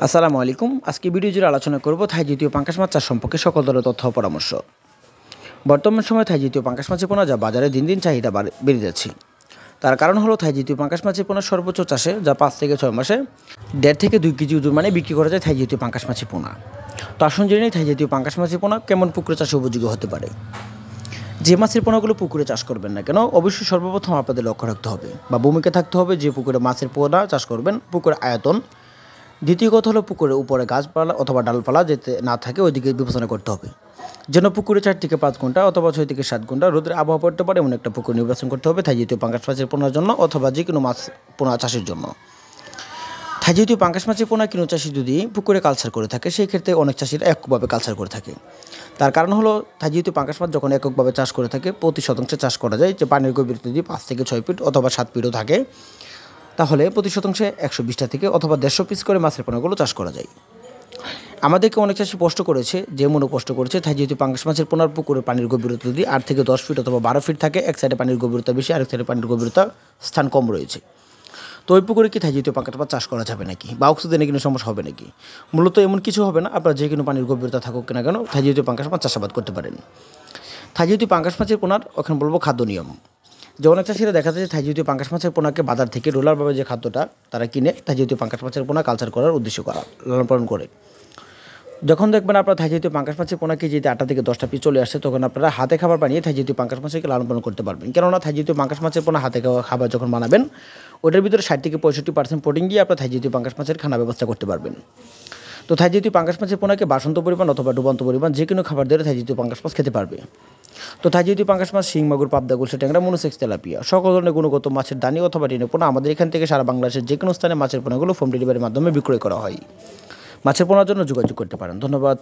আসসালামু আলাইকুম। আজকে ভিডিও জুড়ে আলোচনা করব থাই জাতীয় পাঙ্গাস মাছ চাষ সম্পর্কে সকল ধরনের তথ্য ও পরামর্শ। বর্তমান সময়ে থাই জাতীয় পাঙ্গাস মাছের পোনা যা বাজারে দিন দিন চাহিদা বেড়ে যাচ্ছে। তার কারণ হলো থাই জাতীয় পাঙ্গাস মাছের পোনা সর্বোচ্চ চাষে যা 5 থেকে 6 মাসে 1.5 থেকে 2 কেজি ওজন মানে বিক্রি করা যায় থাই জাতীয় পাঙ্গাস মাছের পোনা। তো আসুন জেনে নিই থাই জাতীয় পাঙ্গাস মাছের পোনা কেমন পুকুরে চাষে উপযোগী হতে পারে। যে মাছের পোনাগুলো পুকুরে চাষ করবেন না কেন অবশ্যই সর্বপ্রথম আপনাদের লক্ষ্য রাখতে হবে বা ভূমিকা থাকতে হবে যে পুকুরে মাছের পোনা চাষ করবেন পুকুরের আয়তন। দ্বিতীয় কথা হলো পুকুরের উপরে গাছপালা অথবা ডালপালা যেতে না থাকে ওইদিকে বিবেচনা করতে হবে। যেন পুকুরে 4 থেকে 5 ঘন্টা অথবা 6 থেকে 7 ঘন্টা রোদের আবহাওয়া পড়তে পারে এমন একটা পুকুর নির্বাচন করতে হবে থাই জাতীয় পাঙ্গাস মাছের পোনার জন্য অথবা যে কোনো মাছ পোনা চাষের জন্য। থাই জাতীয় পাঙ্গাস মাছের পোনা কোনো চাষি যদি পুকুরে কালচার করে থাকে সেই ক্ষেত্রে অনেক চাষিরা এককভাবে কালচার করে থাকে। তার কারণ হলো থাই জাতীয় পাঙ্গাস মাছ যখন এককভাবে চাষ করে থাকে প্রতি শতাংশে চাষ করা যায় যে পানির গভীরতা যদি 5 থেকে 6 ফিট অথবা 7 ফিটও থাকে তাহলে প্রতি শতাংশে 120টা থেকে অথবা 150 পিস করে মাছের পোনাগুলো চাষ করা যায়। আমাদেরকে অনেক চাষি প্রশ্ন করেছে যেমনও প্রশ্ন করেছে থাই জাতীয় পাঙ্গাস মাছের পোনার পুকুরের পানির গভীরতা যদি 8 থেকে 10 ফিট অথবা 12 ফিট থাকে এক সাইডে পানির গভীরতা বেশি আরেক সাইডে পানির গভীরতা স্থান কম রয়েছে তো ওই পুকুরে কি থাই জাতীয় পাঙ্গাস মাছ চাষ করা যাবে নাকি বা অক্সিজেনে কোনো সমস্যা হবে নাকি। মূলত এমন কিছু হবে না, আপনারা যে কোনো পানির গভীরতা থাকুক না কেন থাই জাতীয় পাঙ্গাস মাছ চাষাবাদ করতে পারেন। থাই জাতীয় পাঙ্গাস মাছের পোনার ওখানে বলবো খাদ্য নিয়ম। যে অনেক চাষিরা দেখা যায় থাই জাতীয় পাঙ্গাস মাছের পোনাকে বাজার থেকে রোলারভাবে যে খাদ্যটা তারা কিনে থাই জাতীয় পাঙ্গাস মাছের পোনা কালচার করার উদ্দেশ্য লালন পালন করে। যখন দেখবেন আপনার থাই জাতীয় পাঙ্গাস মাছের পোনা কেজিতে 8টা থেকে 10টা পিস চলে আসছে তখন আপনারা হাতে খাবার বানিয়ে থাই জাতীয় পাঙ্গাস মাছকে লালন পালন করতে পারবেন। কেননা থাই জাতীয় পাঙ্গাস মাছের পোনা হাতে খাবার যখন বানাবেন ওটার ভিতরে 60 থেকে 65% প্রোটিন দিয়ে আপনার থাই জাতীয় পাঙ্গাস মাছের খানা ব্যবস্থা করতে পারবেন। তো থাই জাতীয় পাঙ্গাস মাছের পোনাকে বাসন্ত পরিমাণ অথবা ডুবন্ত পরিমাণ যে কোনো খাবার দিয়ে থাই জাতীয় পাঙ্গাস মাছ খেতে পারবে। তো থাই জাতীয় পাঙ্গাস মাছ শিং মাগুর পাবদা গুলশা ট্যাংরা মনোসেক্স তেলাপিয়া সকল ধরনের গুণগত মাছের দানি অথবা টিনের পোনা আমাদের এখান থেকে সারা বাংলাদেশের যে কোনো স্থানে মাছের পোনাগুলো হোম ডেলিভারির মাধ্যমে বিক্রয় করা হয়। মাছের পোনার জন্য যোগাযোগ করতে পারেন। ধন্যবাদ।